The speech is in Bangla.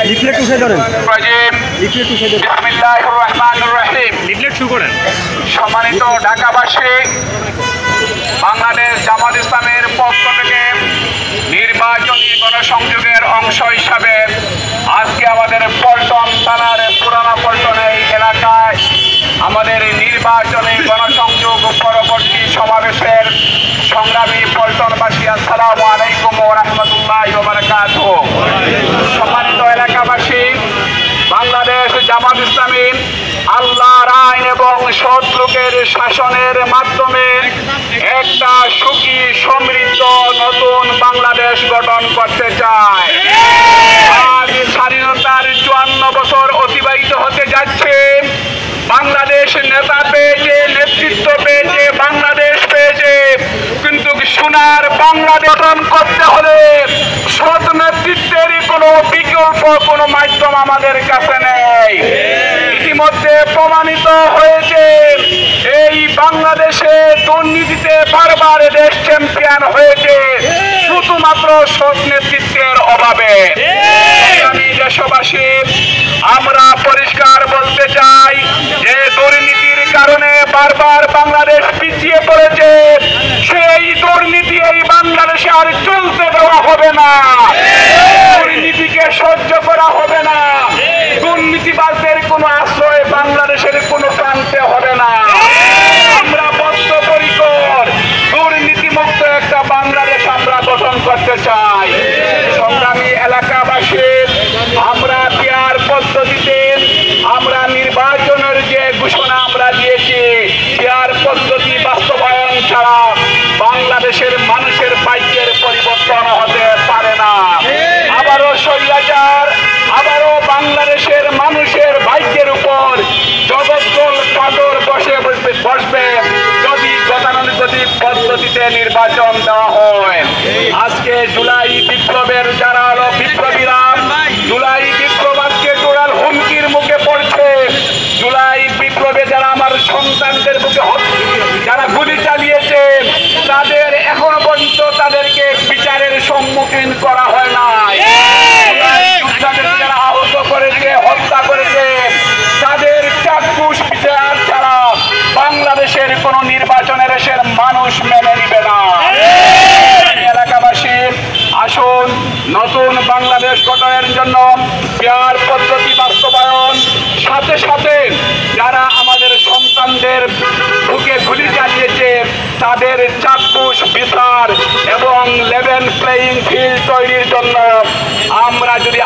লিফলেট উঠে ধরেন, লিফলেট উঠে ধরেন। বিসমিল্লাহির রহমানির রহিম। লিফলেট শুরু করেন। সম্মানিত ঢাকাবাসী, বাংলাদেশ জামাত ইসলামের পক্ষ থেকে নির্বাচনী গণসংযোগের অংশ হিসাবে আজকে আমাদের পল্টন থানার পুরানা পল্টন এই এলাকায় আমাদের নির্বাচনী গণসংযোগ পরবর্তী সমাবেশের সংগ্রামী পল্টনবাসী, আসসালামু আলাইকুম ওয়া রাহমাতুল্লাহি ওয়া বারাকাতুহু। সম্মানিত এলাকাবাসী, বাংলাদেশ জামাত ইসলামী আল্লাহর আইন এবং সৎ লোকের শাসনের মাধ্যমে একটা সুখী সমৃদ্ধ নতুন বাংলাদেশ গঠন করতে চায়। আজ স্বাধীনতার 54 বছর অতিবাহিত হতে যাচ্ছে। বাংলাদেশ নেতা পেয়েছে, নেতৃত্ব পেয়েছে, বাংলাদেশ পেয়েছে, কিন্তু সোনার বাংলাদেশ গঠন করতে হলে সৎ নেতৃত্বের কোনো বিকল্প কোনো মাধ্যম আমাদের কাছে নেই। ইতিমধ্যে প্রমাণিত হয়েছে এই বাংলাদেশে দুর্নীতিতে বারবার দেশ চ্যাম্পিয়ন হয়েছে শুধুমাত্র সৎ নেতৃত্বের অভাবে। আমি দেশবাসী, আমরা পরিষ্কার বলতে চাই যে দুর্নীতির কারণে বারবার বাংলাদেশ পিছিয়ে পড়েছে। সেই দুর্নীতি এই বাংলাদেশে আর চলতে দেওয়া হবে না। দুর্নীতিকে সহ্য করা হবে না। দুর্নীতিবাজদের কোনো আশ্রয় বাংলাদেশের কোনো প্রান্তে হবে না। আমরা বদ্ধপরিকর দুর্নীতিমুক্ত একটা বাংলাদেশ আমরা গঠন করতে চাই। সংগ্রামী এলাকাবাসী, আমরা পেয়ার পদ্ধতিতে আমরা নির্বাচনের যে ঘোষণা আমরা দিয়েছি, পেয়ার পদ্ধতি বাস্তবায়ন ছাড়া বাংলাদেশের মানুষের ভাগ্যের পরিবর্তন হতে পারে না। আবারও স্বৈরাচার, আবারও বাংলাদেশের মানুষের ভাগ্যের উপর জগদ্দল পাথর বসবে যদি গতানুগতিক পদ্ধতিতে নির্বাচন দেওয়া হয়। আজকে জুলাই বিপ্লবের যারা হলো বিপ্লবীরা, জুলাই বিপ্লব আজকে টোটাল হুমকির মুখে পড়ছে। জুলাই বিপ্লবে যারা আমার সন্তানদের মুখে যারা গুলি চালিয়েছে, তাদের এখনো পর্যন্ত তাদেরকে বিচারের সম্মুখীন করা হয় না। যোদ্ধাদেরকে যারা আহত করেছে, হত্যা করেছে, তাদের চাক্ষুষ বিচার ছাড়া বাংলাদেশের কোন নির্বাচনের দেশের মানুষ মেনে নিবে না। এলাকাবাসী, আসুন নতুন বাংলাদেশ গঠনের জন্য পেয়ার পদ্ধতি বাস্তবায়ন, সাথে সাথে যারা আমাদের সন্তানদের বুকে গুলি চালিয়েছে তাদের চাক্ষুষ বিচার এবং লেভেল প্লেইং ফিল্ড তৈরির জন্য আমরা যদি